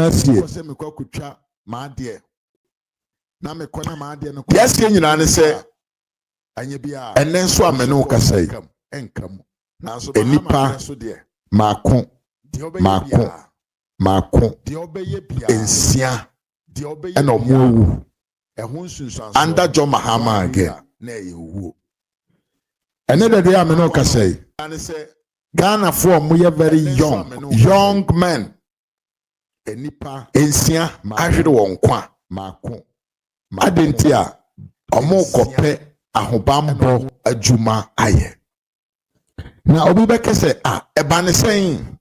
asie se me kwa kutwa ma de na me kona ma de no yes nyina ne se anye bia enen so amene wo kasai enkam na so enipa so de maako de obeye bia ensia de obeye ena omowu ehun sunsan under John Mahama again na ewu ene de amene wo kasai ane se Ghana for moye very young men enipa ensia ahwere won kwa maako adentia omo kope ahobambo adwuma aye na obi bekese eba ne sen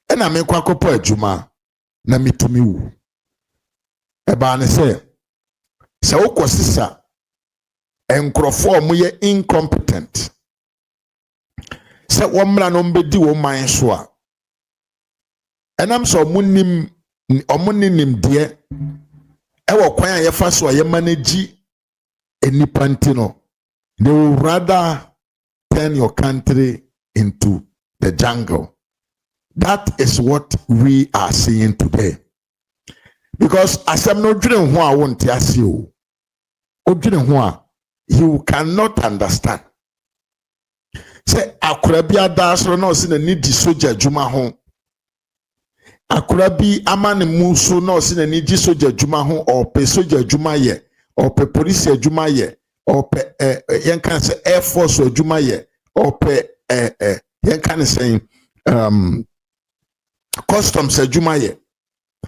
ena me kwa kopo adwuma na mitumi wu eba ne se wokosisa enkrofo moye incompetent se womra no mbedi wo man so a enam so omunim de ewo kwan a yefa so ye manage enipa ntino. They will rather turn your country into the jungle. That is what we are seeing today. Because as I'm not doing who I want to ask you, you cannot understand. Say, akurabia dasro no sin need the soldier juma home. Akurabi amani muso no sin need the soldier juma home or pe soldier juma ye or pe police juma ye. Or yen can say Air Force or Jumaye or yen can say customs Jumaye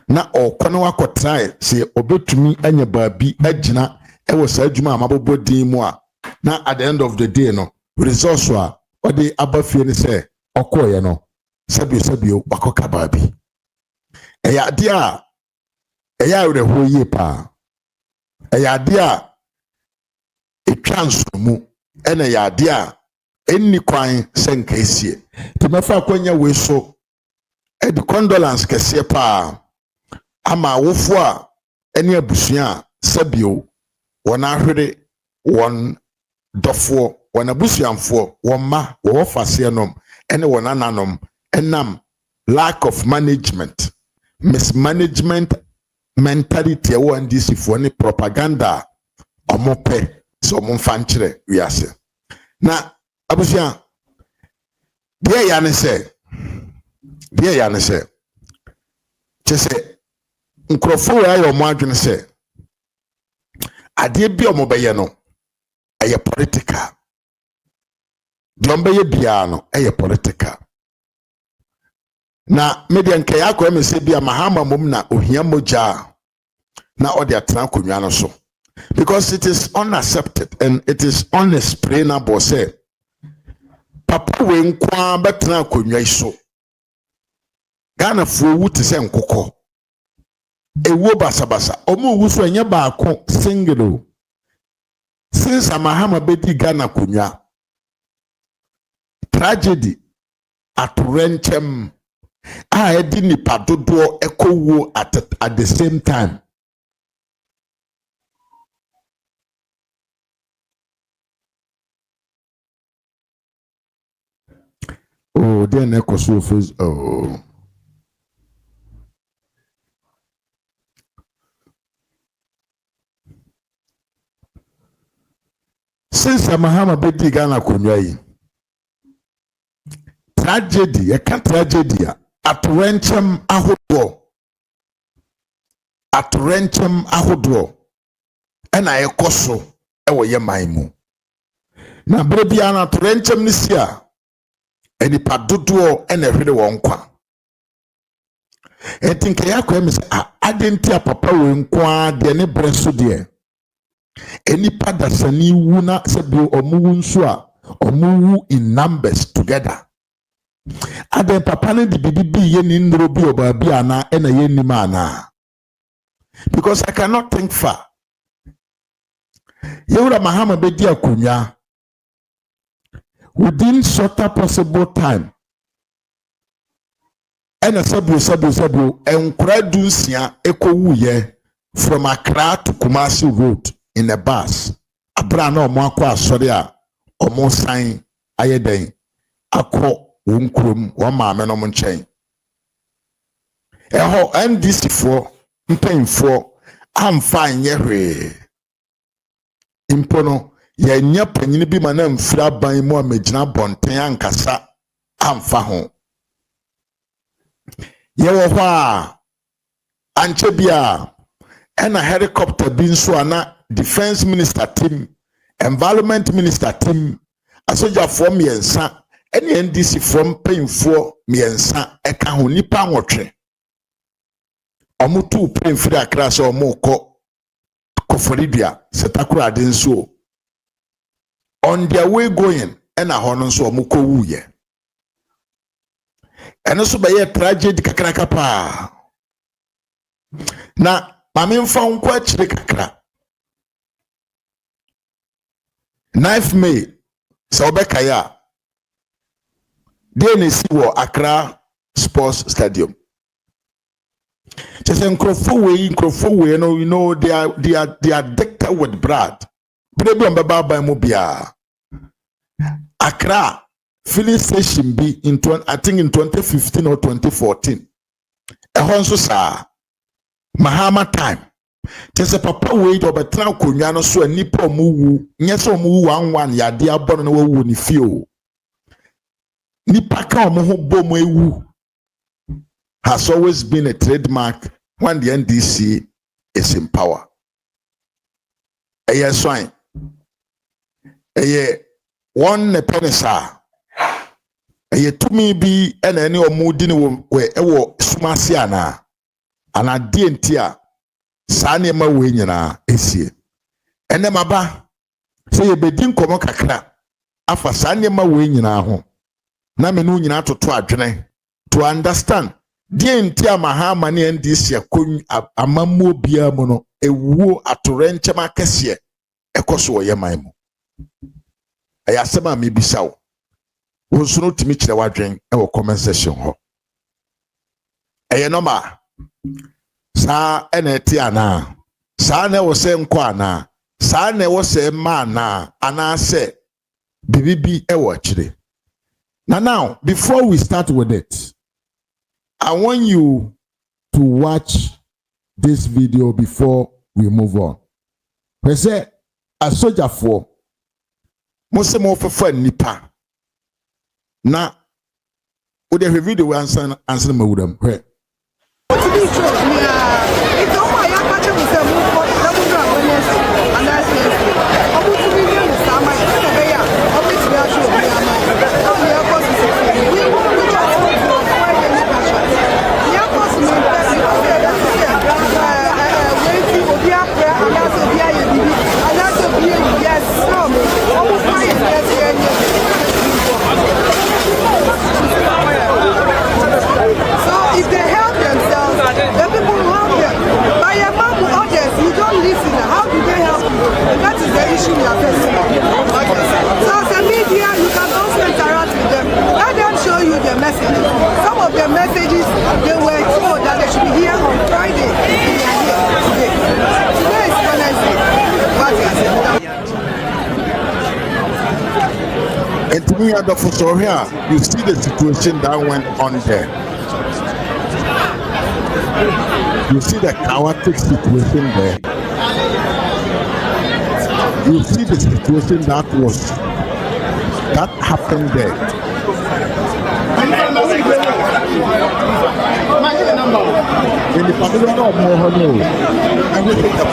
na or kono ko try say obetumi anya baabi agina e was adwuma amabobɔ din mu a na at the end of the day no resource a odi abafie ni say okoye no sabio bakoka baabi eya ade a eya reho yie pa eya ade a etwansomu ena yade a enni kwan senkasie ti mefa kwanya we so e de condolence kese pa ama wofo a eni abusua sabio wona ahwere won dofo wona busuamfo won wo fase nom ene wona nanom enam lack of management mismanagement mentality e won this for any propaganda omope so mumfanchire wiase na abusia die ya ne se chese nkrofo ya yo mo adwene se ade bi omo beye no eye political de ombe ye bia no eye political na media nke ya ko emese bia mahama mom na ohia moja na ode atena konwa no so. Because it is unaccepted and it is unexplainable. Say, Papa we nkwa betena konwa iso. Ghana fo wu te se nkokɔ. Ewo basabasa. Omo wu so enye baako single. Since Mahama bedi Ghana konwa. Tragedy atorenchem a edi nipa dodo ekowo at the same time. Oh, then echo so face. Oh, since Mahama bedi Ghana konwa yi, tragedy, a can't tragedy, atorenchem ahodwo, and I ekoso ewo ye maimu. Na brebi ana atorenchem nisia. Eni padodo ene hwede won kwa etinke yakwa mi se adenti papa we nkwa de ne breso de eni padasani wu na se bi omuwu nso a omuwu in numbers together aden papa ne di bibi ye ni ndro bi oba bi ana ena ye ni mana because I cannot think far. Yewura Mahama bedi akonya within shorter possible time. And a sabu enkura dunsia eko wuye from Accra to Kumasi Road in a bus. Abra na omo akwa asori a omo sign ayeden akọ wonkrom wo maame no mo nchen. Eho NDC for mpanyinfo amfa nyɛ hwee. Mpo no yɛnyɛ panyin bi ma na mfira ban mu a megyina bɔnten ankasa amfa ho. Yɛwɔ hɔ a ankyɛ bi a ɛna helicopter bi nso ana defense minister team, environment minister team, asogyafoɔ mmiɛnsa ɛne NDC foɔ mpanyinfoɔ mmiɛnsa ɛka ho nipa nwɔtwe. Ɔmo tu plane firi Accra sɛ ɔmo kɔ Koforidua Setakoradi nso. On their way going ɛna hɔ no nso ɔmo kɔ wuyɛ. Ɛno nso bɛyɛ tragedy kakraka paa. Na maame mfa nkɔ akyire kakra. 9th May sɛ ɔbɛkae a deɛ na esi wɔ Accra Sports Stadium. Just nkrofo way, you know, they are addicted with blood. But they be mobia. Accra filling station be in I think in 2015 or 2014. A honso sa mahama time. Just a papa wait or betra kunyano so a nipo muwu. Nyeso muwu 1 ya dia born no wu ni fio. Nipa ka omo bomo ewu has always been a trademark when the NDC is in power. Yes, fine. One penisa. To me be any or moody where ewo sumasiana and a dientia sani ma winyana esie. And then maba say a bedin komo kakra afa sani ma winyana ho. Na menu nyina to adwene to understand. Die nti amahama ne NDC amammo bia mu no ewuo atorenkyem akese ekoso wo yeman mu ayasema me bisawo wonso no timi kire wadwen e wo comment section ho eye normal sa eneti ana sa na wo se nko ana sa na wo se ma ana se bibibi e wo kire. Now before we start with it, I want you to watch this video before we move on. We say a soldier for most more for nipa. Now, would the video answer me with them? Some of their messages, they were told that they should be here on Friday. They are here today. Today is Wednesday. And to me, at the photo here, you see the situation that went on there. You see the chaotic situation there. You see the situation that happened there. In the family of Mohano, everything that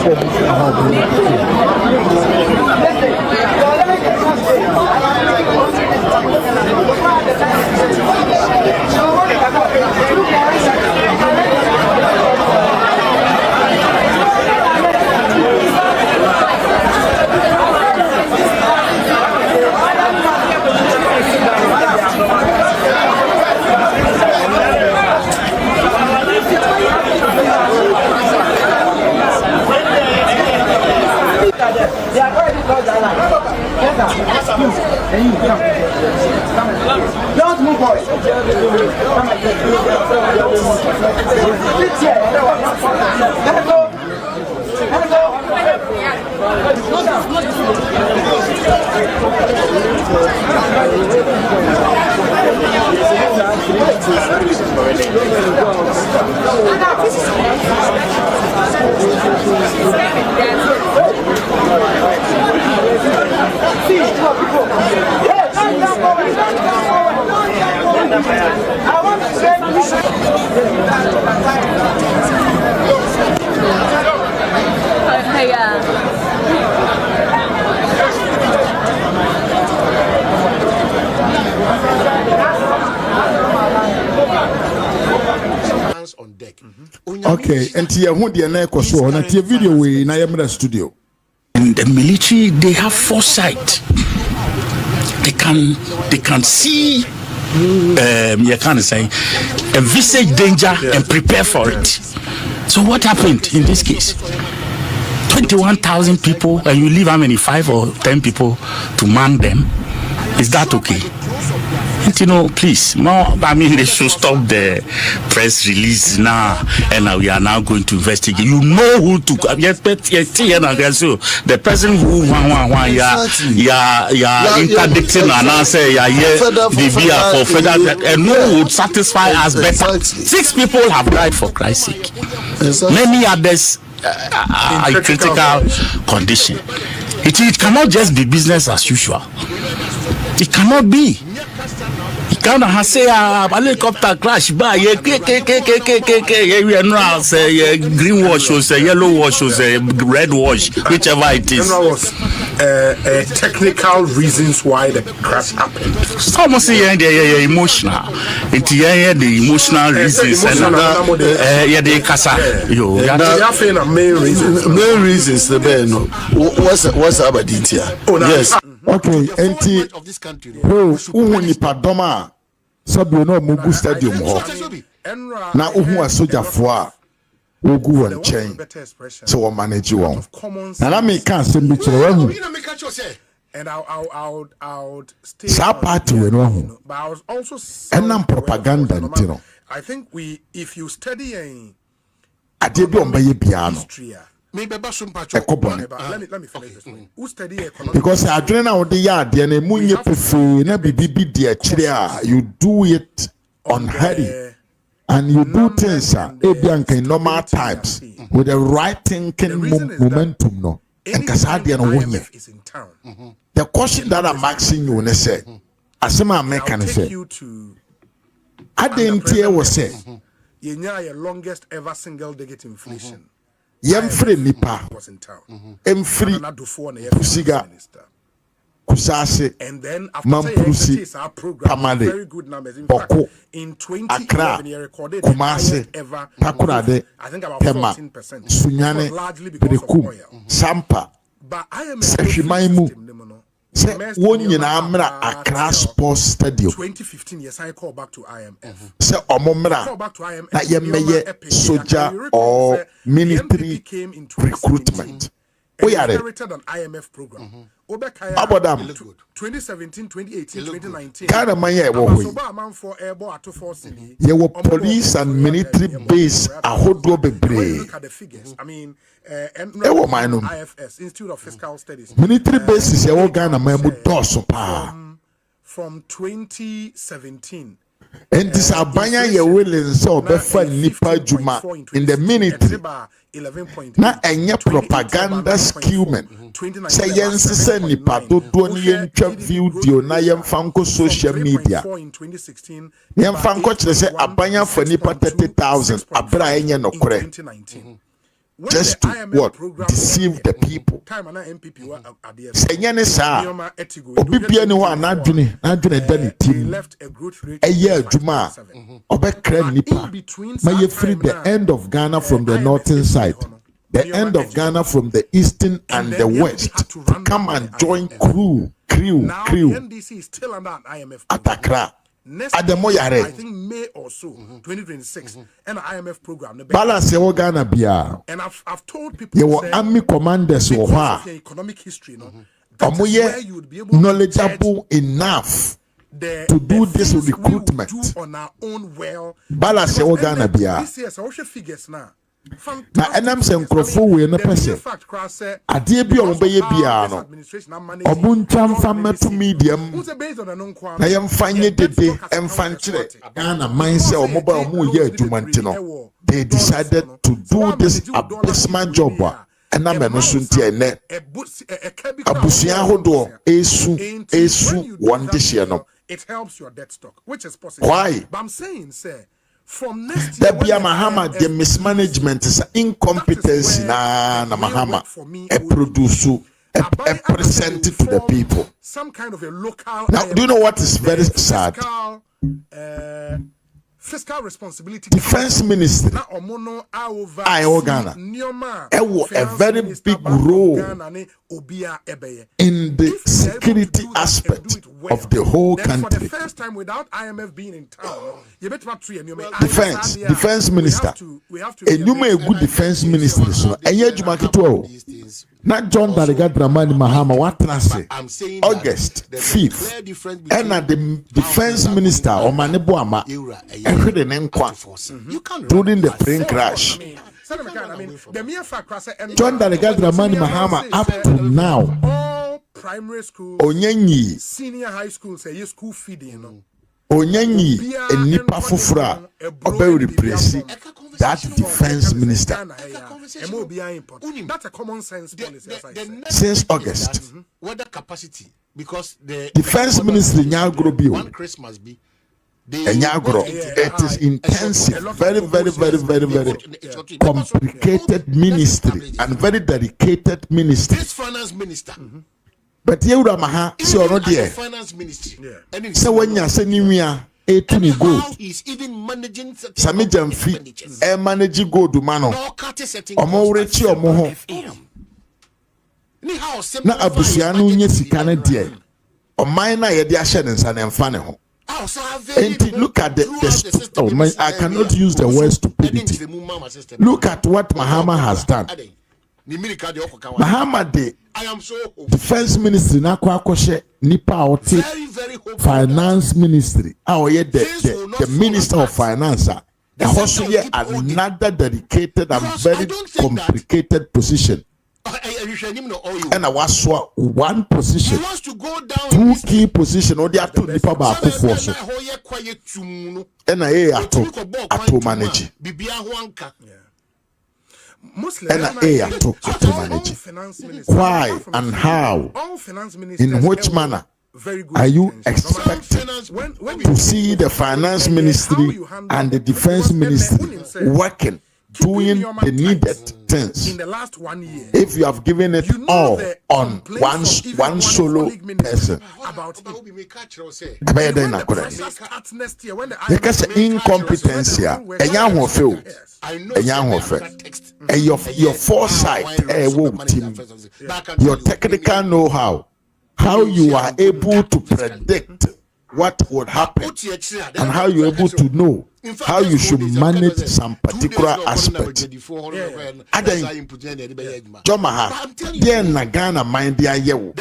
Don't move on. Come on. Okay, and here who the neck was so on a video we in Ayamada studio. In the military, they have foresight. They can see you can't say envisage danger and prepare for it. So what happened in this case? 21,000 people, and you leave how many, 5 or 10 people to man them? Is that okay? And you know, please, more. I mean, they should stop the press release now, and we are now going to investigate. You know who to go. Yes, but the person who interdicting and answer for federal, and no would satisfy us better. 6 people have died for Christ's sake. Many others are in critical condition. It cannot just be business as usual. It cannot be. You cannot say a helicopter crash by green wash or yellow wash or red wash, whichever it is. Technical reasons why the crash happened. Some say they're emotional. It's the emotional reasons. They kasa. Main reasons. The what's about it here? Yes. Okay, enti who ni padoma sabi no mugu stadium ho na ohu asojafo a ogu won chen so we manage won na me kan se bi kire wahu and I'll stay sa party we no hu but I was also enam propaganda ntino I think if you study ade bi on baye bia no let me finish this one. Who study economics? because adwene na wo de ya ade na munye pefe na bibi de akire a you do it on hurry and you do things in normal times with the right thinking momentum no and kasade no wonye the question that I'm asking you na say asema American say adentie wo say yenya your longest ever single digit inflation Yemfree nipa emfree pusiga kusase mampusi pamade boko akra kumase takurade tema sunyane berekum sampa sehwimaimu se wonyina amra Accra Sports Stadium 2015 yes I call back to IMF se omomra na yemeye soldier or military recruitment inherited an IMF program abodam 2017 2018 2019 kana manye wo hoyi ye wo police and military base ahodo bebre look at the figures I mean IFS Institute of Fiscal Studies military bases ye wo Ghana mamu doso pa from 2017 and this abanya ye willing so obefa nipa juma in the military na enye propaganda skillmen say yense nipa dodo ni yentwa video na yemfanko social media yemfanko kire say abanya fa nipa 30,000 abra enye nokore just to what deceive the people say nyane sa obibia ni ho anadwene dani tim eye adwuma obekra nipa may free the end of Ghana from the northern side, the end of Ghana from the eastern and the west to come and join crew NDC is still under an IMF at Accra. I think May or so 2026 and IMF program balance your Ghana bia and I've told people your army commanders wo ha economic history no omoye knowledgeable enough to do this recruitment on our own well balance your Ghana bia this year so figures now na enam se nkrofo we no pese ade bi o beye bia no obuntwa mfa meto medium na yemfanye dede emfankyere Ghana mindset o moba o mu ye adwumanti no they decided to do this abysmal job enam eno so nti ene abusua hodo esu wonde hye no. It helps your debt stock, which is possible. Why? But I'm saying, sir, from next year, There be a mahama, the mismanagement is incompetency na mahama. A produce, a present it to the people. Some kind of a local. Now, do you know what is very sad? Fiscal responsibility. Defense ministry. I Ghana. A very big role in the security aspect of the whole country. For the first time, without IMF being in town, defense minister. And you may good defense minister. So, and yet you make it not John Dariga Dramani Mahama. What can I say? August 5th, and at the defense minister or Manebuama, during the plane crash. John Dariga Dramani Mahama up to now. All primary schools, Onyenyi, senior high schools, say school feeding. Onyenyi, a nipa fufura, obe replace that defense minister. That's a common sense policy. Since August, Weather capacity, because the defense ministry nyagro one Christmas be nyagro. It is intensive, very complicated ministry and very dedicated ministry. this finance minister. But yewura maha si ono de Finance ministry. se wanya se niwia etuni go He's even managing sami jamfi e manage gold mano no cut setting. omo wrechi omo ho na abusua no nya sika na de oman na ye de ahye ne nsa na mfa ne ho. And look at the oh man, I cannot use the word stupidity. Look at what Mahama has done. Mahama de I am so defense ministry na kwa kwoshe nipa oti very finance ministry ye the minister of finance also ye another dedicated and very complicated position. And I was one position, he wants to go down two key position or the two nipa ba akufo so and I to manage and to manage why and how in which manner are you expected to see the finance ministry and the defense ministry working, doing the needed things in the last 1 year? if you have given it all on one solo person? Because incompetence here, your foresight, your technical know-how, how you are able to predict what would happen and how you're able to know how you should manage some particular aspect. Jomaha, dear Nagana mind the ayewo.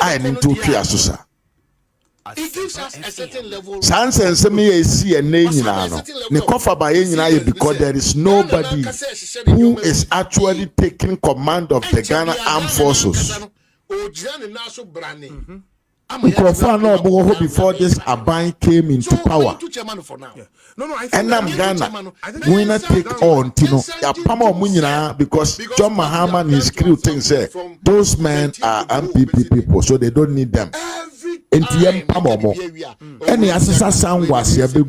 I need to clear susa. it gives us a certain level. Sans and semi see a name because there is nobody who is actually taking command of the Ghana Armed Forces. Before this Aban came into power. And Ghana, we not take on Tino. Because John Mahama and his crew things say those men are MPP people, so they don't need them. And any assessor sound was here at the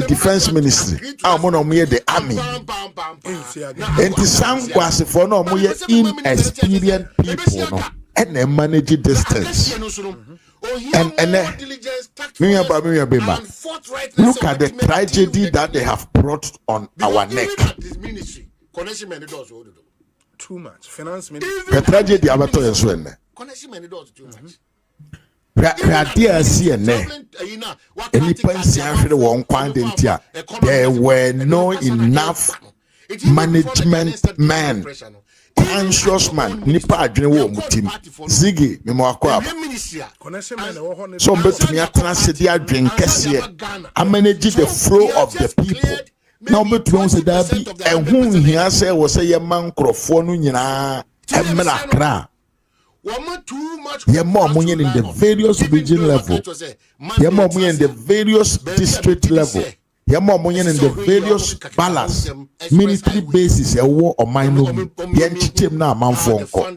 defense ministry. I'm on the army. And the sound was for no more inexperienced people. No. And they manage distance. And look at the tragedy that they have brought on our neck. Too much. Finance ministry. The tragedy about to swim. There were no enough management men. Conscious man, nipa adwene wo mutim. Ziggy, me mo akwa. So bet me atna se dia adwen kese. I manage the flow of the people. Now bet you say that be and who here say was say your man crofo no nyina emra kra. Your mom in the various region level. Your mom in the various district level. Your mom in the various balance military bases. A war or mine no. Yenchitim na man phone call.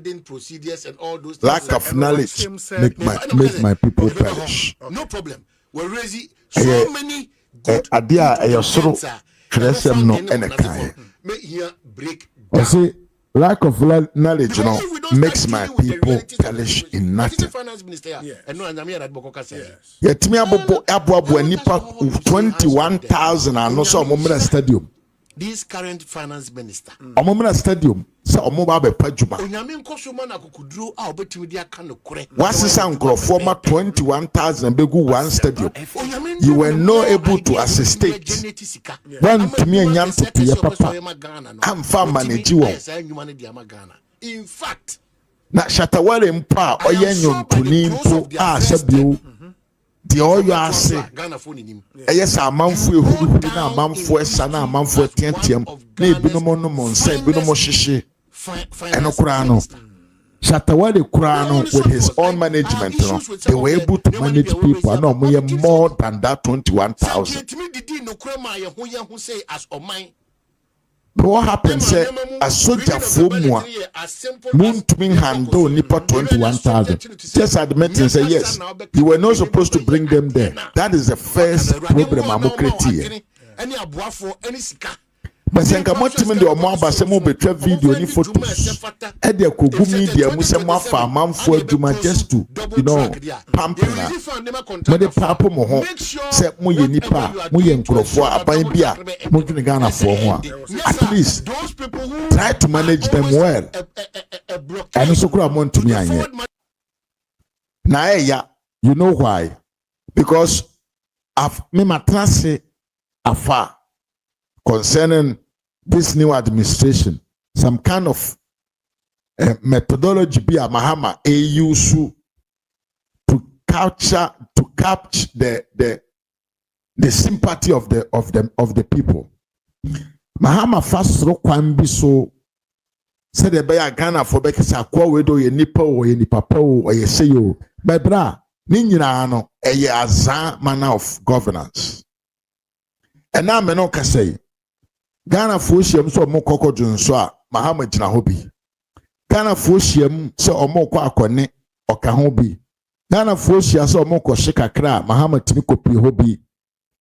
Lack of knowledge make my people perish. No problem. We're raising so many good adia a yosoro tresem no enekai. I say lack of knowledge, makes my people perish in nothing. Yet me abo nipa 21,000 and no so Omomina Stadium. This current finance minister. Omomina Stadium. So Omoba be pajuma. What's the sound former 21,000 begu one stadium? You were not able to assist it. One to me and yan to your papa. I'm far manage you. In fact, na Shatawale mpa oyenyo tunimpo sabiu the all you are say yes amanfo ehuru na amanfo esa na amanfo tientiam na ebinom no monsa ebinom hyehye eno kura no Shatawale kura no with his own management no they were able to manage people and more than that 21,000. But what happened say a soldier for more moon to me handle nipa 21,000. Just admit and say yes, you were not supposed to bring them there. That is the first problem I'm creating. But senka motimen de omo abase mo betwa video ni photos e de kogu media mu se mo afa amanfo aduma just to pampina mo de papo mo ho se mo ye nipa mo ye nkrofo aban bia mo dwene Ghana fo ho at least try to manage them well and so kura mo ntumi anye na you know why? Because me matrase afa concerning this new administration, some kind of methodology be a mahama use to capture the sympathy of the people. Mahama fast ro kwan bi so said the bear Ghana for bekisa kwa wedo ye nipa o ye nipa pa o ye say yo by bra ni nyina no eye azan manner of governance. And now me no ka say Ghana fo hiem so omo kokko junso a mahama gina ho bi. Ghana fo hiem so omo kwa akone oka ho bi. Ghana fo hia so omo ko shikakra mahama timi kopi ho bi.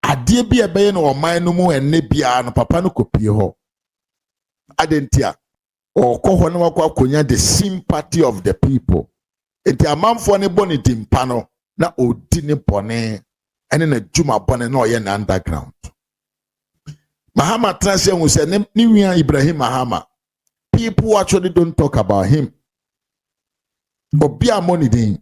Ade bi ebe no oman no mu enne bia no papa no kopi ho. Adentia okoho no wakwa konya the sympathy of the people. Enti amanfo ne boni dimpa no na odi ne bone ene na djuma bone na oye na underground. Mahama Transian will say, Niwia Ibrahim Mahama. People actually don't talk about him. But be a money thing.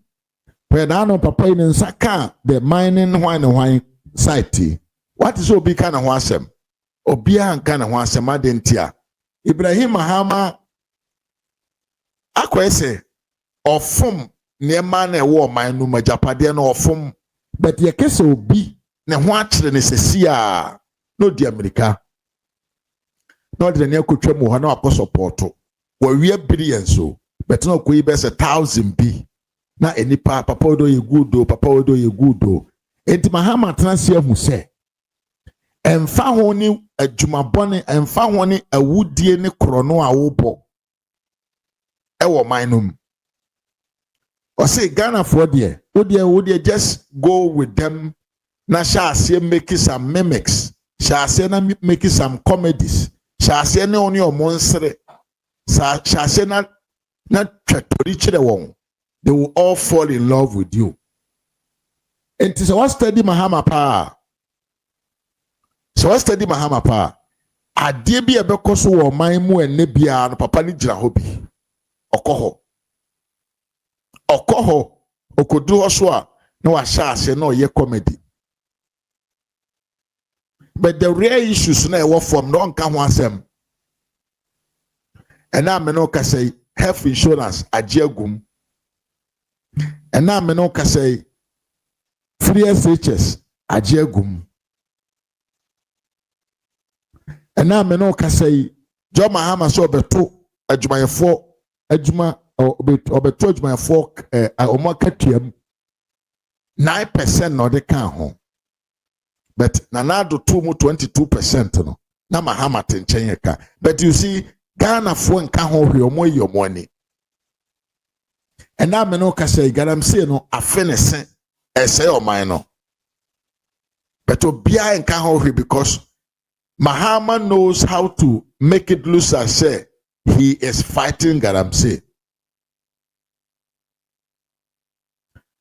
When I know Papa in Saka, the mining wine site. What is Obi kind of wasem? Obia and kind of wasem adentia. Ibrahim Mahama akwese of fum near man a war mine no majapadian or fum. But ye case Obi ne watch the necessia. No the America. Not the near could tremble no apo support. Were we billion so, but no could be 1,000 be. Na any papa do ye good do, papa do ye good do. Enti Mahama Transia who say, and found only a Jumabone and found only a woody ne chrono a wopo. Ewo minum. Or say Ghana for dear, would you just go with them? Na shall say make some mimics. Shall say na make some comedies. Shall say no only your monster. Shall say not to reach the one. They will all fall in love with you. And so what study Mahama pa? So what study Mahama pa? A dear be a bekoso or my mu and nebia no papa ni jira hobi. Okoho. Okodu oswa no asha say no ye comedy. But the real issues na ewo from no nka ho asem. And now me no ka say health insurance ajiagum. And now me no ka say free SHS ajiagum. ɛna me no kasa yi John Mahama so obeto adwumayefo adwuma obeto adwumayefo omo akatuam 9% no de kan ho but nanado 22% no na Mahama tenchen yeka but you see Ghana fo nka ho hwe omo yi omo ani ɛna me no kasa yi galamsey no afenese ese oman no but obia nka ho hwe because Mahama knows how to make it look as say he is fighting Galamsey.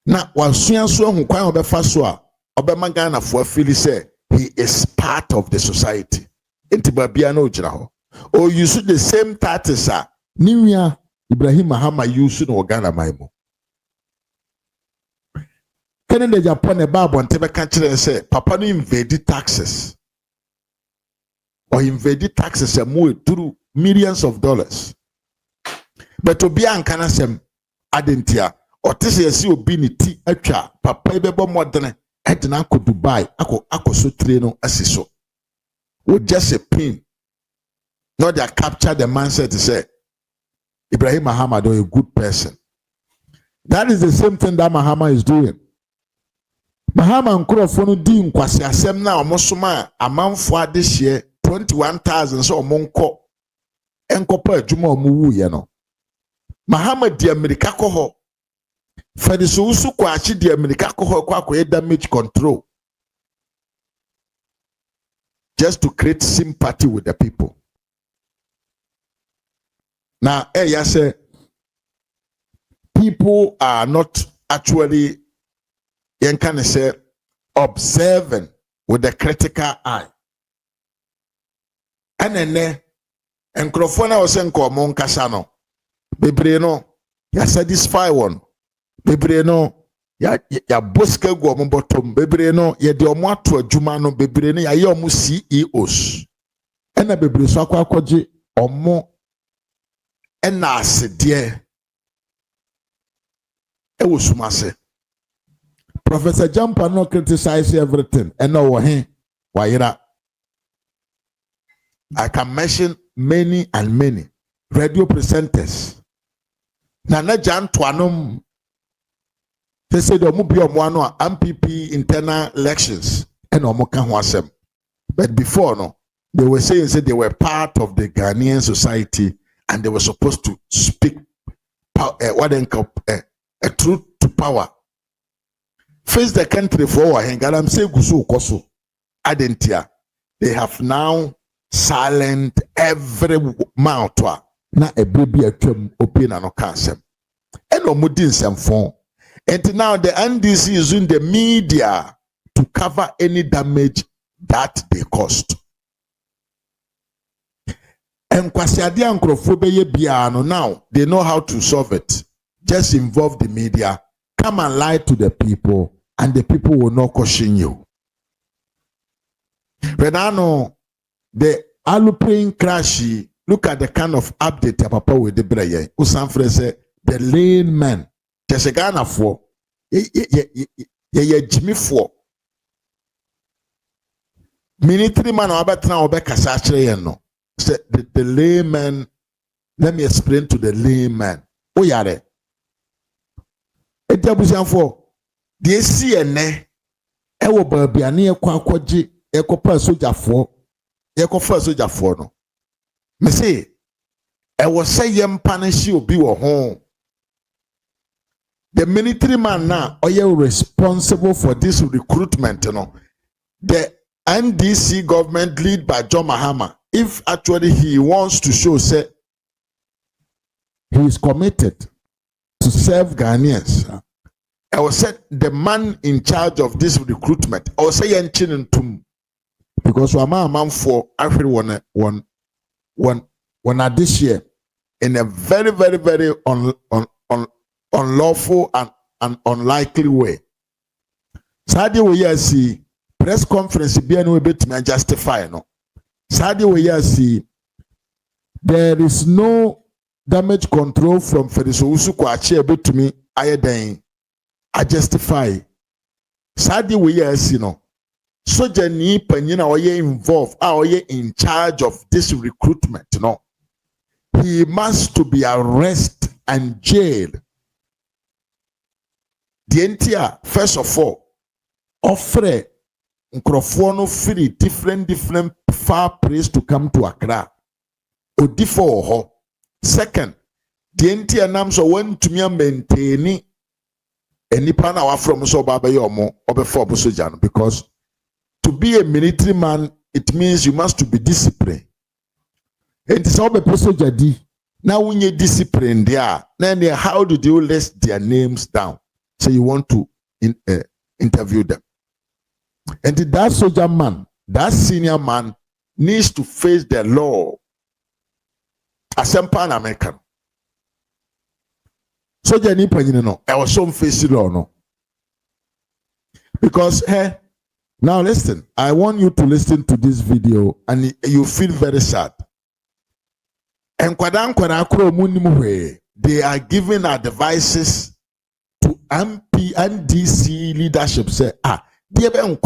Na wansuya so hu kwan obefa so a obema Ghana fo afili say he is part of the society. Enti babia na ogira ho. O use the same tactics a niwia Ibrahim Mahama use no Ghana maimu. Kene Japan e ba bonte be kan kire say papa no invade taxes. Or invade taxes and move through millions of dollars. But to be an canasem adentia or tisi obi ni ti atwa papa bebo modern edna ko Dubai ako so treno asiso. With just a pin. Not that capture the mindset to say Ibrahim Mahama is a good person. That is the same thing that Mahama is doing. Mahama nkurofo di nkwasi asem na omosoma amanfo adehye 21,000 so omonko enkopa adwuma omuwu ye no Mahama di America ko ho fadiso usu kwa achi di America ko ho kwa damage control just to create sympathy with the people. Now ya say people are not actually can say observing with the critical eye. Anene enkrofona osenko mo nkasa no bebre no ya satisfy one bebre no ya boska gu omo bottom bebre no ye de omo ato adwuma no bebre no ya ye omo CEOs ena bebre so akwakoje omo ena asede e wosumase. Professor Jampa no criticize everything ena wo he wayira. I can mention many and many radio presenters. Nana Jan Twanom, they said Omubi MPP internal elections and Omoka Wasem. But before no, they were saying that they were part of the Ghanaian society and they were supposed to speak what they call a truth to power. Face the country forward and Galamsey Gusu Koso Adentia. They have now silent every mouth na a baby atwam open no cansem eno mudi nsemfon and now the NDC is using the media to cover any damage that they caused. And kwasiade ankrofo beye bia no now they know how to solve it. Just involve the media, come and lie to the people and the people will not question you. Renano the aluplane crash, look at the kind of update papa with the brain. Usanfre say the lane man. Tesegana for Jimmy for military man or better now Becca no. Say the layman. Let me explain to the layman. Oh yare. Etabusan for the CNA. Ewo babiani ekwakoji ekopa soja for. Ekofa soja for no. Me say I was say punish obi wo ho. The military man now are you responsible for this recruitment, you know. The NDC government led by John Mahama, if actually he wants to show say he is committed to serve Ghanaians, I will say the man in charge of this recruitment, I will say tum because we are man for everyone one this year in a very unlawful and unlikely way. Sadi we see press conference be no bit me justify no. Sadi we see there is no damage control from Fediso Usu kwachi bit to me I justify. Sadi we see no. soldier ni panyina oye involved, oye in charge of this recruitment, no. He must to be arrested and jailed. The entire, first of all, offer Nkrofono free different far place to come to Accra. Odifo ho. Second, the entire names so when to me maintain any pana wa from so baba yomo or before Busojan, because to be a military man, it means you must to be disciplined. And it's all the Busoja. Now when you discipline there, then how do you list their names down? So you want to interview them. And that soldier man, that senior man, needs to face the law as a Pan American. Soldier ni panyine no, I was some face law no. Because now listen, I want you to listen to this video and you feel very sad. And they are giving advices to MP and DC leadership. Say, dear Ben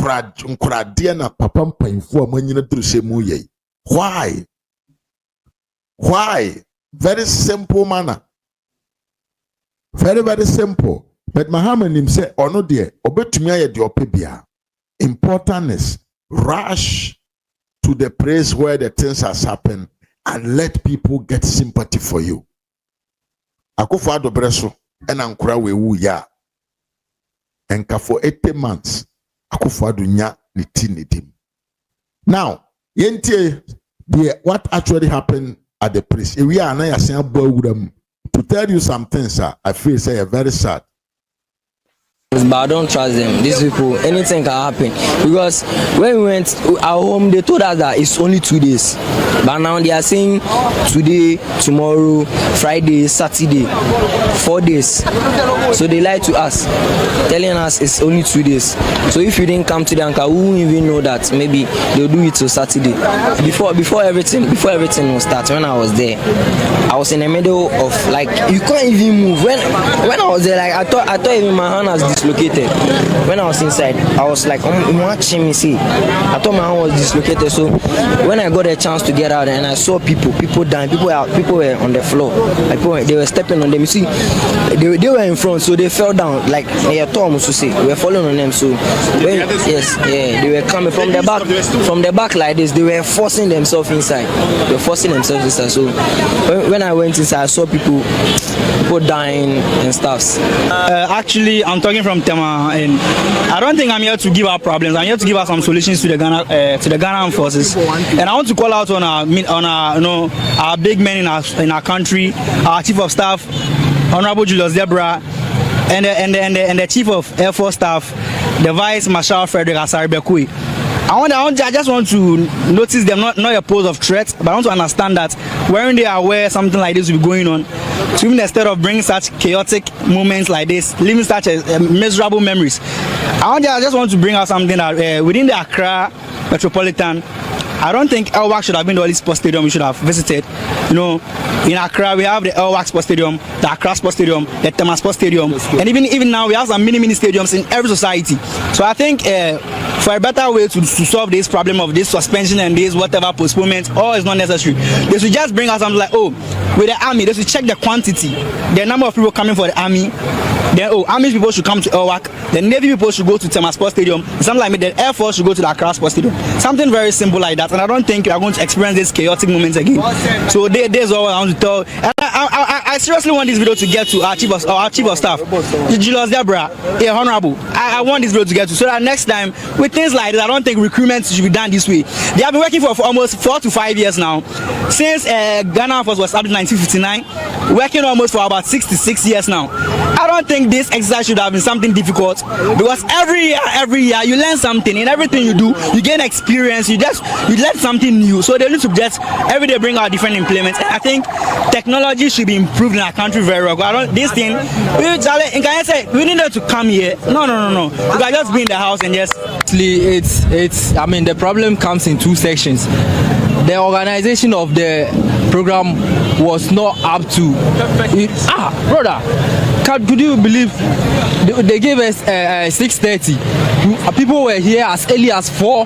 na papa mpainfo amanyina druse mu ye. Why? Very simple manner. Very, very simple. But mahama nim say, ono de, obetumi aye de opebia. Important is rush to the place where the things has happened and let people get sympathy for you. Akufo adobreso ena nkura wewu ya. Enka for 80 months. Akufo adunya nitim. Now, yentie what actually happened at the place. We are na yasen abawuram. To tell you some things, I feel say very sad. But I don't trust them. These people, anything can happen. Because when we went our home, they told us that it's only 2 days. But now they are saying today, tomorrow, Friday, Saturday, 4 days. So they lied to us, telling us it's only 2 days. So if you didn't come to the anchor, we wouldn't even know that maybe they'll do it till Saturday. Before everything will start, when I was there, I was in the middle of like you can't even move. When I was there, like I thought even my hand was dislocated. When I was inside, I was like, watching me see. I thought my hand was dislocated. So when I got a chance to get out and I saw people dying, people were on the floor. Like they were stepping on them. You see, they were in front, so they fell down. Like they were falling on them. So they were coming from the back like this. They were forcing themselves inside. So when I went inside, I saw people dying and stuff. Actually, I'm talking from Tema, and I don't think I'm here to give out problems. I'm here to give out some solutions to the Ghanaian forces. And I want to call out on our big men in our country, our Chief of Staff, Honorable Julius Debra, and the Chief of Air Force Staff, the Vice Marshal Frederick Asari-Bekui. I just want to notice them, not a pose of threat, but I want to understand that when they are aware something like this will be going on, to even instead of bringing such chaotic moments like this, leaving such miserable memories, I just want to bring out something that within the Accra Metropolitan, I don't think Elwak should have been the only sports stadium we should have visited. In Accra we have the Elwak Sports Stadium, the Accra Sports Stadium, the Tema Sports Stadium, and even now we have some mini stadiums in every society. So I think for a better way to solve this problem of this suspension and this whatever postponement, all is not necessary. They should just bring us something like, with the army, they should check the quantity, the number of people coming for the army. Then army people should come to Elwak, the Navy people should go to Tema Sports Stadium, something like the Air Force should go to the Accra Sports Stadium. Something very simple like that, and I don't think we are going to experience these chaotic moments again. So there's all I want to tell. And I seriously want this video to get to our Chief of Staff, Julius Debra, Honorable. I want this video to get to, so that next time with things like this, I don't think recruitment should be done this way. They have been working for almost 4 to 5 years now, since Ghana Force was established in 1959, working almost for about 66 years now. I don't think this exercise should have been something difficult, because every year you learn something. In everything you do, you gain experience. You learn something new. So they need to just every day bring out different implements. And I think technology should be improved in our country very well. We need to come here. No. You can just be in the house and just. I mean, the problem comes in 2 sections. the organization of the program was not up to it. Brother, could you believe they gave us 6:30? People were here as early as 3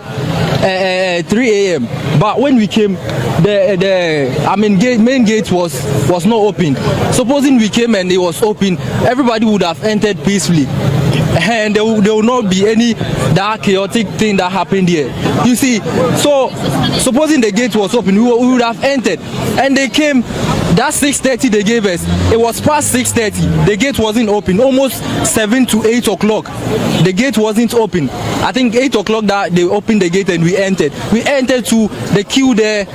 a.m. But when we came, the main gate was not open. Supposing we came and it was open, everybody would have entered peacefully, and there will not be any that chaotic thing that happened here. You see, so supposing the gate was open, we would have entered, and they came. That 6:30 they gave us, it was past 6:30. The gate wasn't open. Almost 7 to 8 o'clock, the gate wasn't open. I think 8 o'clock that they opened the gate and we entered. We entered to the queue there.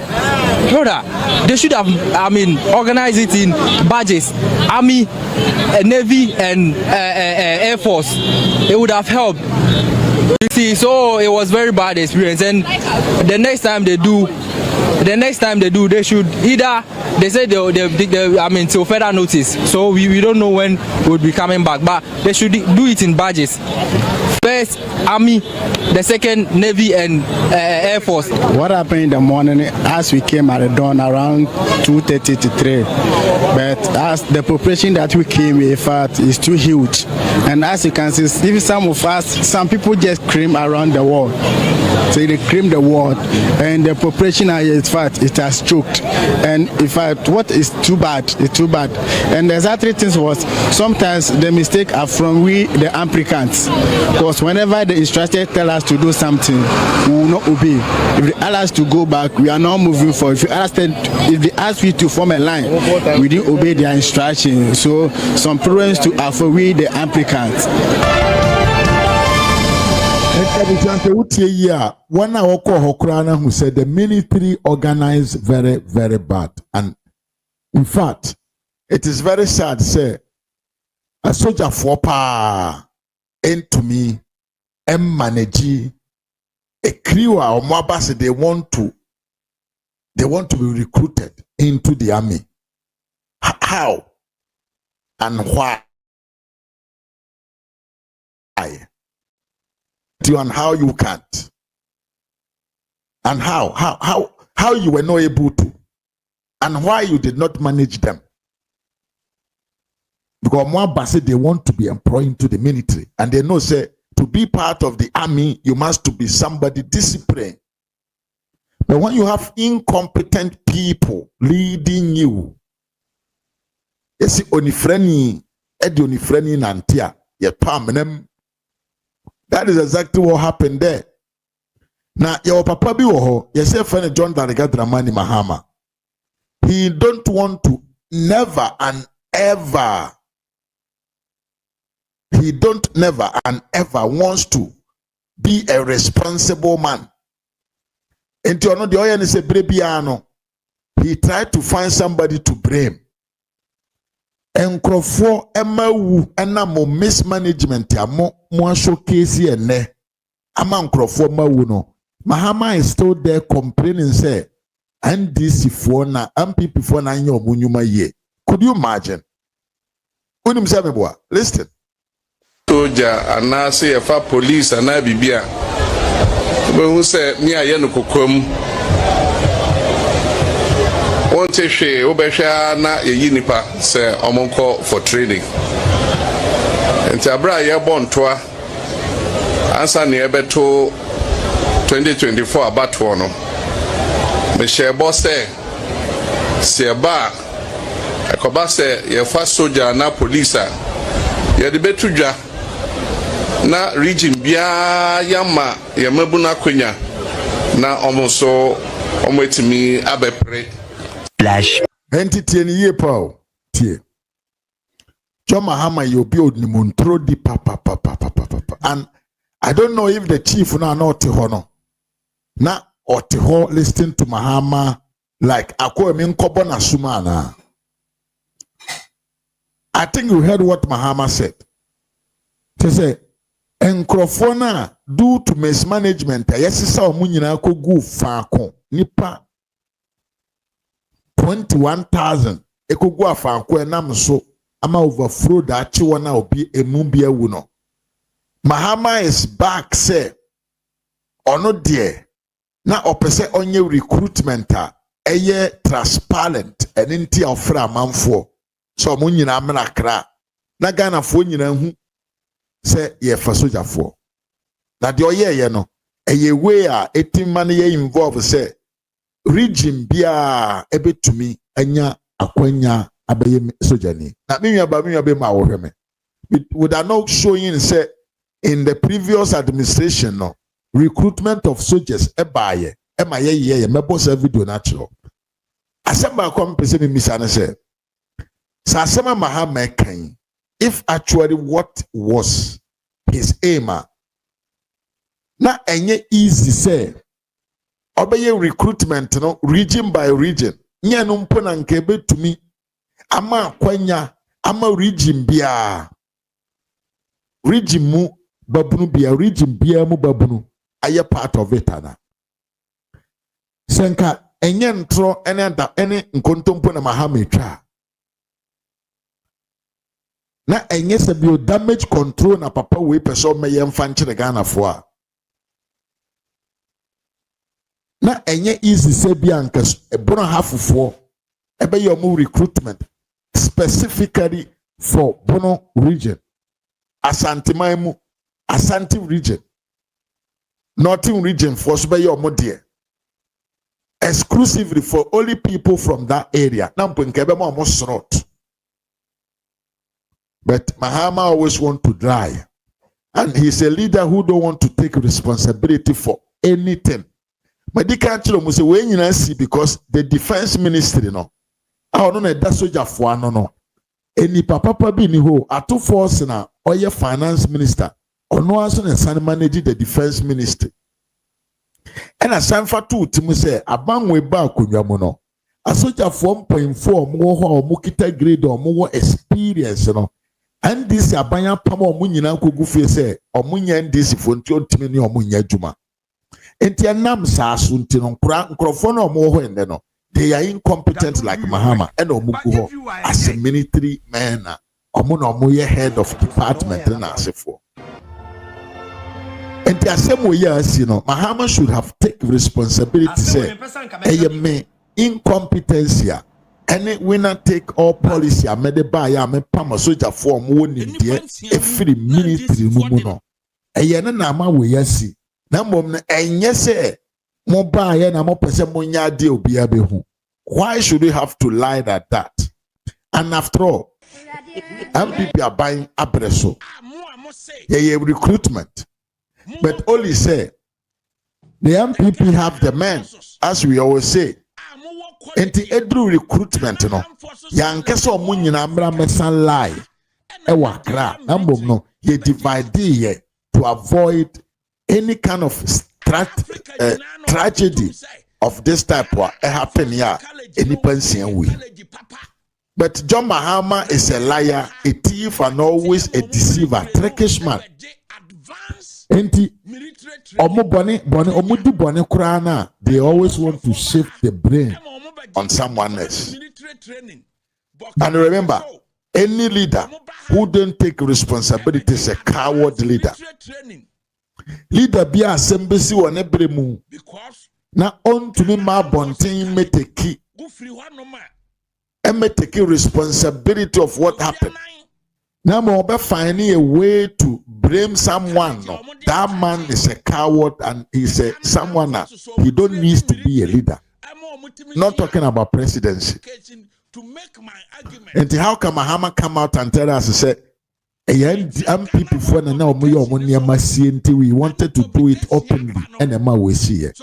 Brother, they should have, organized it in badges, Army, Navy, and Air Force. It would have helped. You see, so it was very bad experience. And the next time they do, they should either, they said till further notice. So we don't know when we'll be coming back, but they should do it in badges. First Army, the second Navy, and Air Force. What happened in the morning as we came at the dawn around 2:30 to 3, but as the population that we came in fact is too huge, and as you can see, even some people just cream around the wall. So they cream the wall, and the population in fact it has choked. And in fact, what is too bad is too bad. And the other things was sometimes the mistake are from we the applicants, because whenever the instructor tell us to do something, we will not obey. If they ask us to go back, we are not moving forward. If they ask you to form a line, we didn't obey their instructions. So some problems to are for we the applicants. One who said the military organized very, very bad. And in fact, it is very sad to say a soldier for power into me and manage a crew or mobile. They want to be recruited into the army. How and why? And how you can't, and how you were not able to, and why you did not manage them. Because more say they want to be employed into the military, and they know say to be part of the army you must to be somebody disciplined. But when you have incompetent people leading you, it's onifreni nantia yet permanent. That is exactly what happened there. Now, your papa bi woho, your friend John Dariga Dramani Mahama. He don't want to never and ever wants to be a responsible man. Into you know the oil is a brebiano. He tried to find somebody to blame. Enkrofo emawu enamo mismanagement ya mo showcase ene ama nkrofo mawu no. Mahama is still there complaining say NDC for na MPP for na nyo munyuma ye. Could you imagine? Unim say meboa. Listen. Soja anase yefa police ana bibia. We hu say me aye no kokom. One she obesha na yeyi nipa say omonko for training. Enti abra ye bontoa ansa ne ebeto 2024 abatwo no. Me share boss say seba akoba say ye fa soldier na police ye de betudwa na region bia yama ye mabuna kwenya na omonso omwetimi abepre flash entity ni ye pao tie John Mahama you build ni montro di papa and I don't know if the chief na not hono na otiho listen to Mahama like akwa mi nkobo na suma na. I think you heard what Mahama said. He said enkrofona due to mismanagement yesisa omu nyina ko gu faako nipa 21,000 ekogu afanko enam so ama overflow da chiwo na obi emu bia wu no. Mahama is back say ono de na opese onye recruitment a eye transparent ene nti ofra amanfo so mo nyina amena kra na Ghana fo nyina hu se ye fa sojafo na de oyeye no eye way a etimma ne ye involve se region bia ebetumi anya akwanya abeye sojani na menua be ma wo hweme would not showing say in the previous administration no recruitment of soldiers ebaye ema ye mebo se video natural asema kom pese me misane say sa asema mahama kan if actually what was his aim na enye easy say obeye recruitment no region by region nya no mpo na nke betumi ama kwanya ama region bia region mu babunu bia region bia mu babunu aye part of it ana senka enye ntro ene nkontompo na mahama twa na enye se bio damage control na papa we person me yemfa nkyere Ghana fo a na enye easy se bia nka ebono hafufo ebe yomu recruitment specifically for Bono region Asante Maimu Asante region Northern region for be yomu there exclusively for only people from that area nampo nkebe mo srot. But Mahama always want to dry. And he's a leader who don't want to take responsibility for anything. But they can't tell him, say, when you see, because the defense ministry, no. I don't know that soldier for no. Any papa be ni ho, atu force na, or your finance minister, or no answer and son manage the defense ministry. And as I'm for two, Timu say, a bang way back on your mono. A soldier 1.4 more mukita grade or more experience, you know. And this abanya pamo munyina kogu fe se omunya ndisi fo nti otimi ne omunya adwuma enti anam sa aso nti no nkrofo no omo ho ende no they are incompetent like Mahama and omugu ho as a military man omo no omo ye head of department na asefo enti asemo ye asi no Mahama should have taken responsibility say me incompetencia. Any winner take all policy I made by ya me pama soldier for mo ni de every military mu no eye na ma we yasi na mom na enye se mo ba ya na mo pese mo nya de obi abehu. Why should we have to lie like that? And after all MPP are buying abreso ye recruitment but only say the MPP have the men as we always say. Enti edru recruitment no yankese omo nyina mra mesan lie e wakra ambom no ye divide ye to avoid any kind of tragedy of this type happen here any pension we. But John Mahama is a liar, a thief, and always a deceiver, trickish man. Enti omo boni omo di boni kurana, they always want to shift the blame on someone else. And remember, any leader who don't take responsibility is a coward leader. Leader be assembly one ebremu. Na on to me ma bontin me take responsibility of what happened. Now be finding a way to blame someone. No. That man is a coward and he's someone he don't need to be a leader. Not talking about presidency. And how can Mahama come out and tell us, say, people for now we wanted to do it openly and we see it.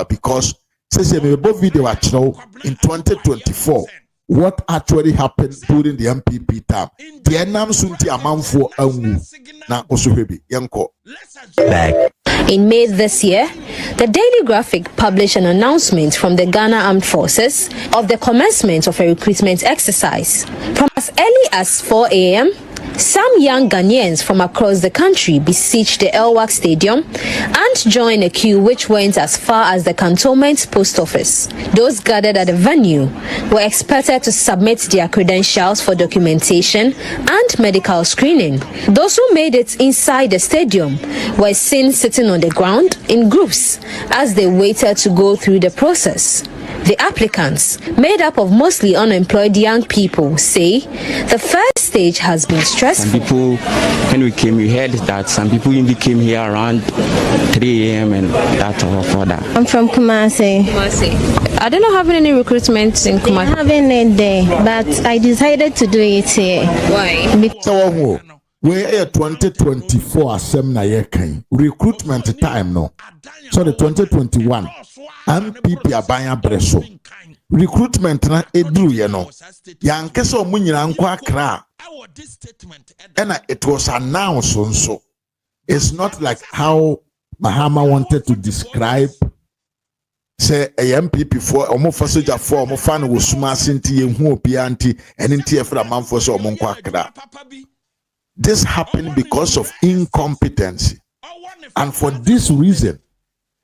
Because video in 2024 what actually happened during the MPP time. The Enam Sunti Amanfo Angu na Osohebi Yanko. In May this year, the Daily Graphic published an announcement from the Ghana Armed Forces of the commencement of a recruitment exercise. From as early as 4 a.m., some young Ghanaians from across the country besieged the Elwak Stadium and joined a queue which went as far as the cantonment post office. Those gathered at the venue were expected to submit their credentials for documentation and medical screening. Those who made it inside the stadium were seen sitting on the ground in groups as they waited to go through the process. The applicants, made up of mostly unemployed young people, say the first stage has been stressful. Some people, when we came, we heard that some people even came here around 3 a.m. and that or further. I'm from Kumasi. Are they not having any recruitment in Kumasi? They're having it there, but I decided to do it here. Why? So, we're 2024 assembly recruitment time no. So the 2021 MPP abanya breso recruitment na edru ye no yankese omunyira nkwa Accra and it was announced also. It's not like how Mahama wanted to describe say a MPP for omo fasoja for omo fan wo suma senti ehu opia anti enti efra manfo so omo nkwa Accra. This happened because of incompetency, and for this reason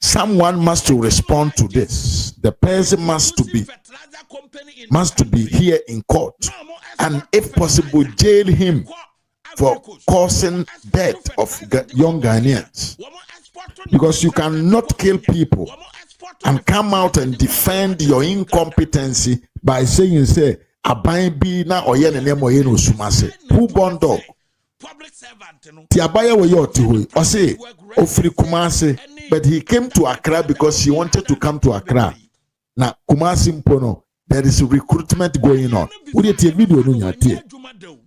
someone must to respond to this. The person must to be here in court, and if possible jail him for causing death of young Ghanaians, because you cannot kill people and come out and defend your incompetency by saying say aban bi na oye ne nemo ye no sumase who born dog ti abaya we yo ti hoy o say ofiri Kumasi, but he came to Accra because he wanted to come to Accra. Na Kumasi mpono, there is recruitment going on. Wo dey tie video no nyate.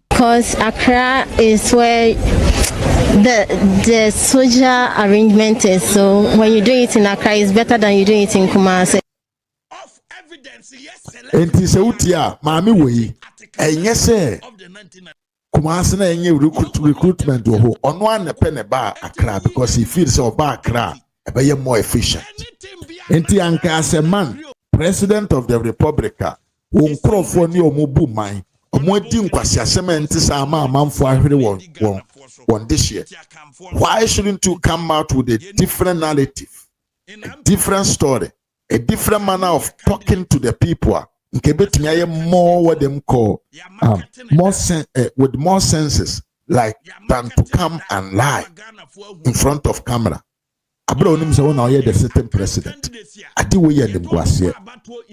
Because Accra is where the soldier arrangement is. So when you do it in Accra, it's better than you do it in Kumasi. Enti se utia maami we enye se Kumasi na enye recruitment wo ono anepe ne ba Accra because he feels so ba Accra e be more efficient. Enti anka as a man, president of the republic, wo nkrofo ni omubu man omo di nkwasi asema enti sa ama amanfo ahwere won this year. Why shouldn't you come out with a different narrative, a different story, a different manner of talking to the people? More what them call with more senses, like than to come and lie in front of camera. Abraham say now the certain president.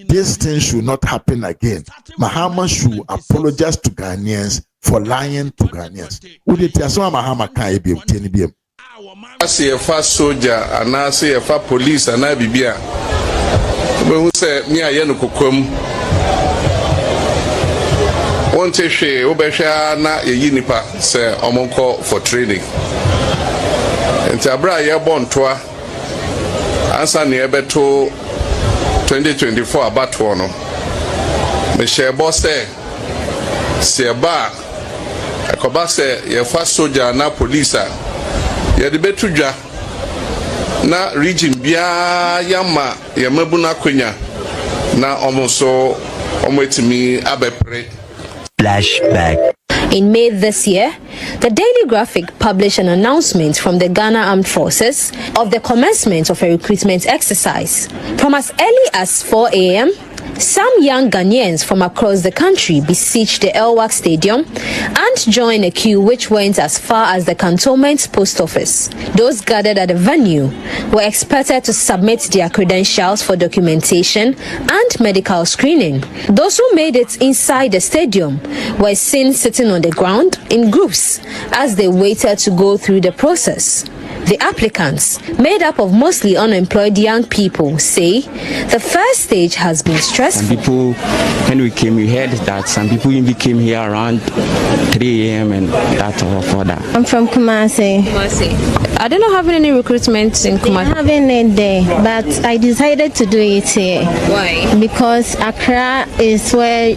This thing should not happen again. Mahama should apologize to Ghanaians for lying to Ghanaians. Would it as Mahama can be obtained? I see a fast soldier and I see a fast police and I be here. When say me I no kokom. One she obesha na yeyi nipa say omonko for training. Enti abra ye bontoa ansa ne ebeto 2024 abato no. Me share boss se ba akoba se ye fa soldier na police ye de betudwa na region bia yama ye mabuna kwenya na omoso omwetimi abepre. Flashback. In May this year, the Daily Graphic published an announcement from the Ghana Armed Forces of the commencement of a recruitment exercise. From as early as 4 a.m., some young Ghanaians from across the country besieged the Elwak Stadium and joined a queue which went as far as the cantonment post office. Those gathered at the venue were expected to submit their credentials for documentation and medical screening. Those who made it inside the stadium were seen sitting on the ground in groups as they waited to go through the process. The applicants, made up of mostly unemployed young people, say the first stage has been stressful. Some people, when we came, we heard that some people even came here around 3 a.m. and that or further. I'm from Kumasi. Are they not having any recruitment in Kumasi? They're having it there, but I decided to do it here. Why? Because Accra is where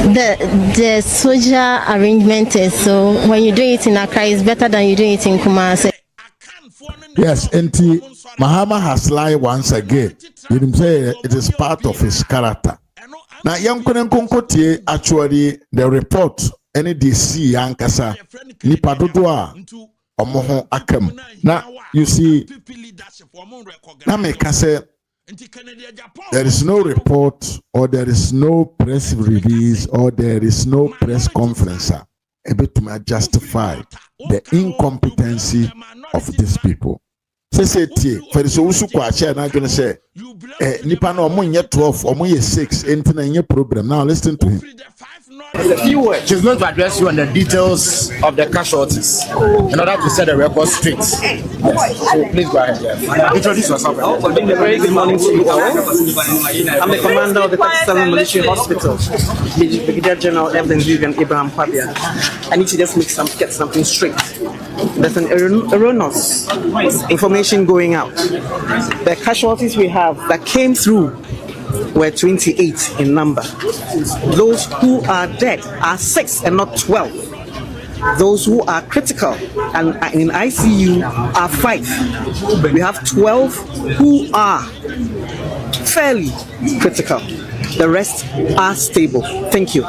the soldier arrangement is. So when you do it in Accra, it's better than you do it in Kumasi. Yes, and Mahama has lied once again. You say it is part of his character. Now, young Konkotie, actually, the report any DC ankasa nipa dodo a omo ho akam na you see na me ka say there is no report or there is no press release or there is no press conference able to justify the incompetency of these people. Say for the so kwa share na gonna say nipa na omo nye 12 omo ye 6 enti na nye problem. Now listen to him. A few words. She's going to address you on the details of the casualties in order to set the record straight. Yes. So please go ahead. Yes. Introduce yourself. A very good morning to you all. I'm the commander of the 37 Military Hospital, Brigadier General Evelyn Vivian Abraham Pabia. I need to just get something straight. There's an erroneous information going out. The casualties we have that came through were 28 in number. Those who are dead are 6 and not 12. Those who are critical and in ICU are 5. We have 12 who are fairly critical. The rest are stable. Thank you.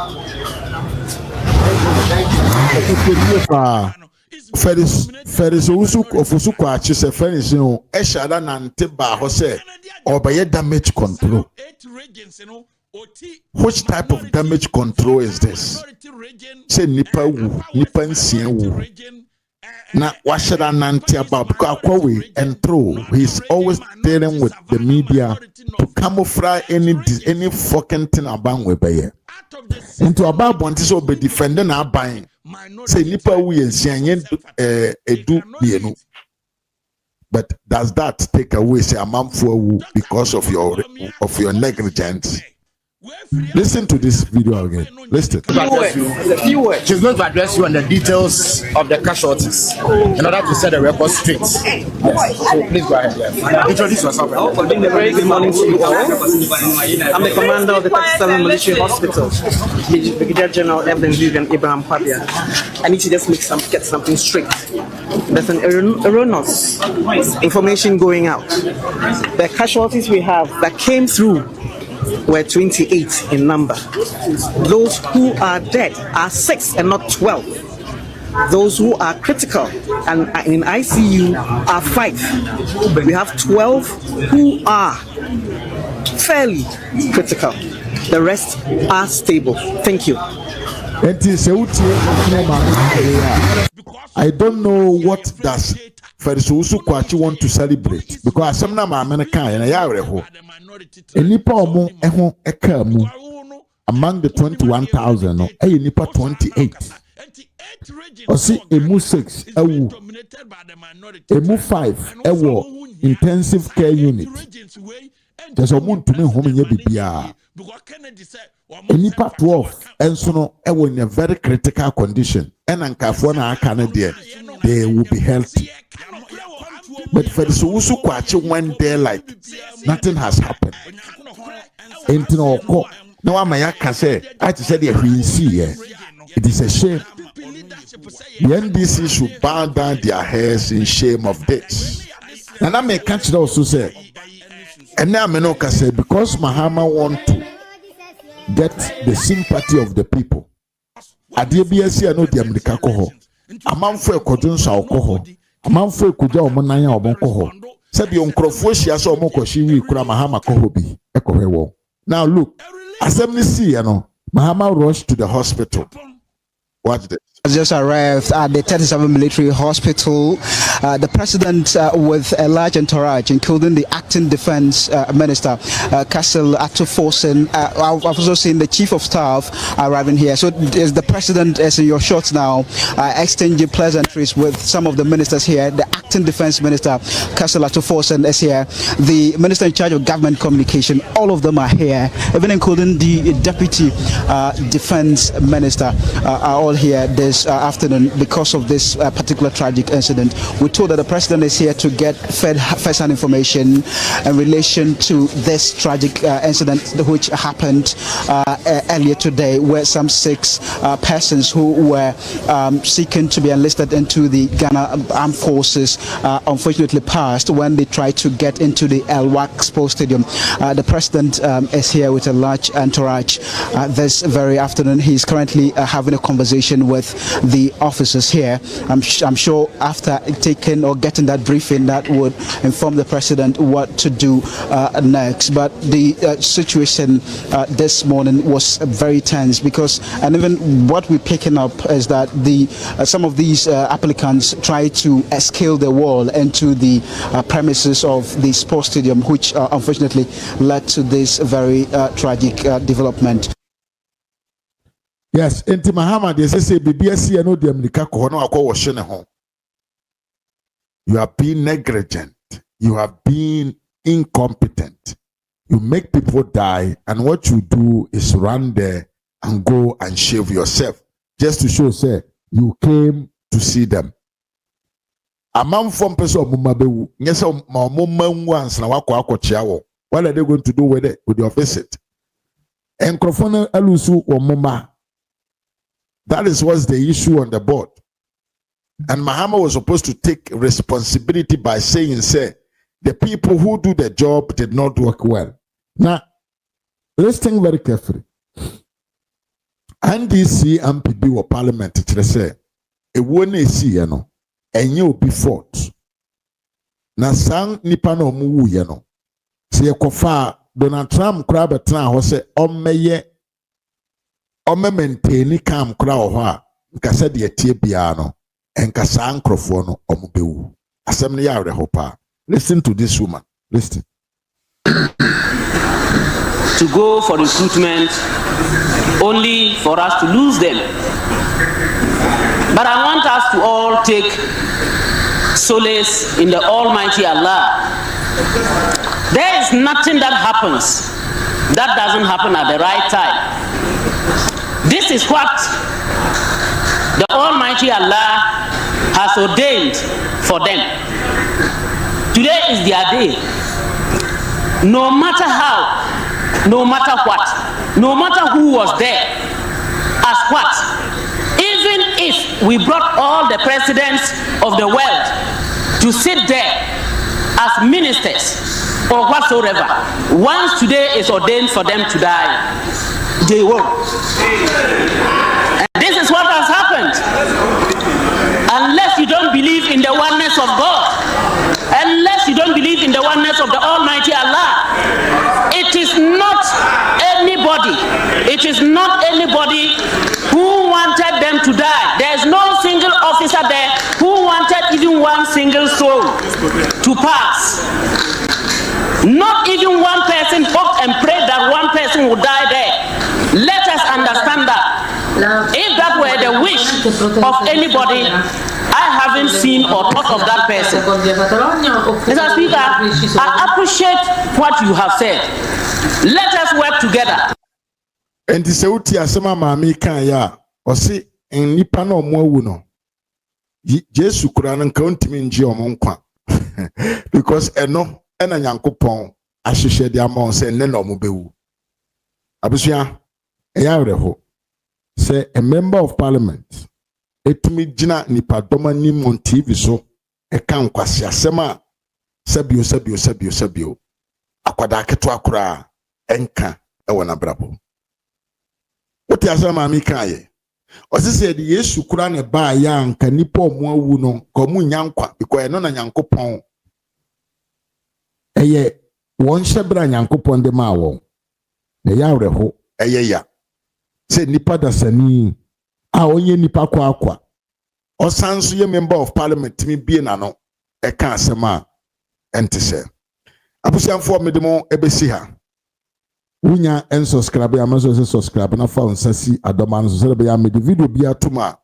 Ferris ofusu kwa chise Ferris no eshada nante ba ho se obaye damage control. Which type of damage control is this? Say nipa nsien wu. Na washada nante about because akwawe and throw. He's always dealing with the media to camouflage any fucking thing about webeye. Into about bonti so be defending our buying. Say nipa wu yensian edu bienu. But does that take away say amamfo because of your negligence? Listen to this video again. Listen. A few words. She's going to address you on the details of the casualties in order to set the record straight. Yes. So please go ahead. Yes. Introduce yourself. A very good morning to you all. I'm the commander of the 37 Military Hospital, Brigadier General Evelyn Vivian Abraham Pabia. I need to just get something straight. There's an erroneous information going out. The casualties we have that came through were 28 in number. Those who are dead are 6 and not 12. Those who are critical and in ICU are 5. We have 12 who are fairly critical. The rest are stable. Thank you. I don't know what does Ferisusu Kwachi want to celebrate because some na American and ayareho. Enipa omo eho ekamu among the 21,000 no nipa 28. Osi emu 6 ewu. Emu 5 ewo intensive care unit. There's a moon to me home nye bibia. Enipa 12 enso no ewo in a very critical condition. And ankafo na aka na there they will be healthy. But for the Susu Kwachi went there like nothing has happened. Ain't no ko. No one may say I said it is a shame. The NDC should bow down their heads in shame of this. And I may catch it also say, and now I say because Mahama want to get the sympathy of the people. Adiebia I know the America koho. Amanfo ekodunsa okoho. Amanfo ekuja omonanya obonkoho. Said the unkrofo shia so omokoshi wi kura Mahama koho bi ekohewo. Now look, assembly see Mahama rushed to the hospital. Watch this. Just arrived at the 37 Military Hospital. The president with a large entourage, including the acting defense minister, Kìll Atuforsen. I've also seen the chief of staff arriving here. So as the president is in your shots now, exchanging pleasantries with some of the ministers here. The acting defense minister, Kìll Atuforsen, is here. The minister in charge of government communication, all of them are here, even including the deputy defense minister, are all here this afternoon because of this particular tragic incident. We told that the president is here to get first-hand information in relation to this tragic incident which happened earlier today, where some 6 persons who were seeking to be enlisted into the Ghana Armed Forces unfortunately passed when they tried to get into the El Wak Sports Stadium. The president is here with a large entourage this very afternoon. He's currently having a conversation with the officers here. I'm sure after taking or getting that briefing, that would inform the president what to do next. But the situation this morning was very tense, because, and even what we're picking up is that some of these applicants tried to scale the wall into the premises of the sports stadium, which unfortunately led to this very tragic development. Yes, enti mahama they say BBSC and the America kono akwa washene ho. You have been negligent. You have been incompetent. You make people die, and what you do is run there and go and shave yourself just to show say you came to see them. A man from person mumabewu. Yes, ma once na wako akwachiawo. What are they going to do with it, with your visit? And Krofona alusu or muma. That is what's the issue on the board. And Mahama was supposed to take responsibility by saying, say, the people who do the job did not work well. Now, let's think very carefully. NDC MPB or parliament, it say, a one AC, and you be fought. Na sang nipa no mu ye no. Se ekofa Donald Trump crab etra ho se ommeye maintain kam kra ho a nka se de tie bia no enka sa nkrofo no omubewu. Asem ne ya ho pa. Listen to this woman. Listen. To go for recruitment only for us to lose them. But I want us to all take solace in the Almighty Allah. There is nothing that happens that doesn't happen at the right time. This is what the Almighty Allah has ordained for them. Today is their day. No matter how, no matter what, no matter who was there, as what, even if we brought all the presidents of the world to sit there as ministers or whatsoever, once today is ordained for them to die, they will. And this is what has happened. Unless you don't believe in the oneness of God, unless you don't believe in the oneness of the Almighty Allah, it is not anybody who wanted them to die. There is no single officer there who wanted even one single soul to pass. Not even one person hoped and prayed that one person would die there. Let us understand that. If that were the wish of anybody, I haven't seen or thought of that person. Mr. Speaker, I appreciate what you have said. Let us work together. And the Sauti Asama Mami kan ya osi nipa na omo awu no. Jesu kura no nka ontimi nje omo nkwa. Because eno ena Nyankopon ahihye de amon se ne na omo bewu. Abusua eya reho. Say a member of parliament etimi gina nipa doma nim on TV so e kan kwase asema sabio akwada keto akura enka e wona brabo. What ya sama mi kaye osi se de Yesu kura ne ba ya nka nipa omo awu no ko mu nyankwa because no na Nyankopon eye won hyebra Nyankopon de ma won na ya reho eye ya say nipa dasani a onye nipa kwa osanso ye member of parliament mi bie na no e ka asema ente se abusianfo medemo ebesi ha wunya en subscribe ya maso se subscribe na fa onsasi adoma no so be ya me video bia tuma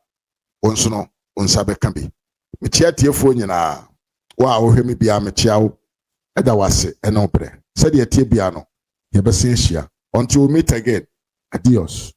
onso no onsa be ka bi me chia tiefo nyina wa wo hwemi bia me chia wo eda wase eno bre se de tie bia no ye be se hia until we meet again. Adios.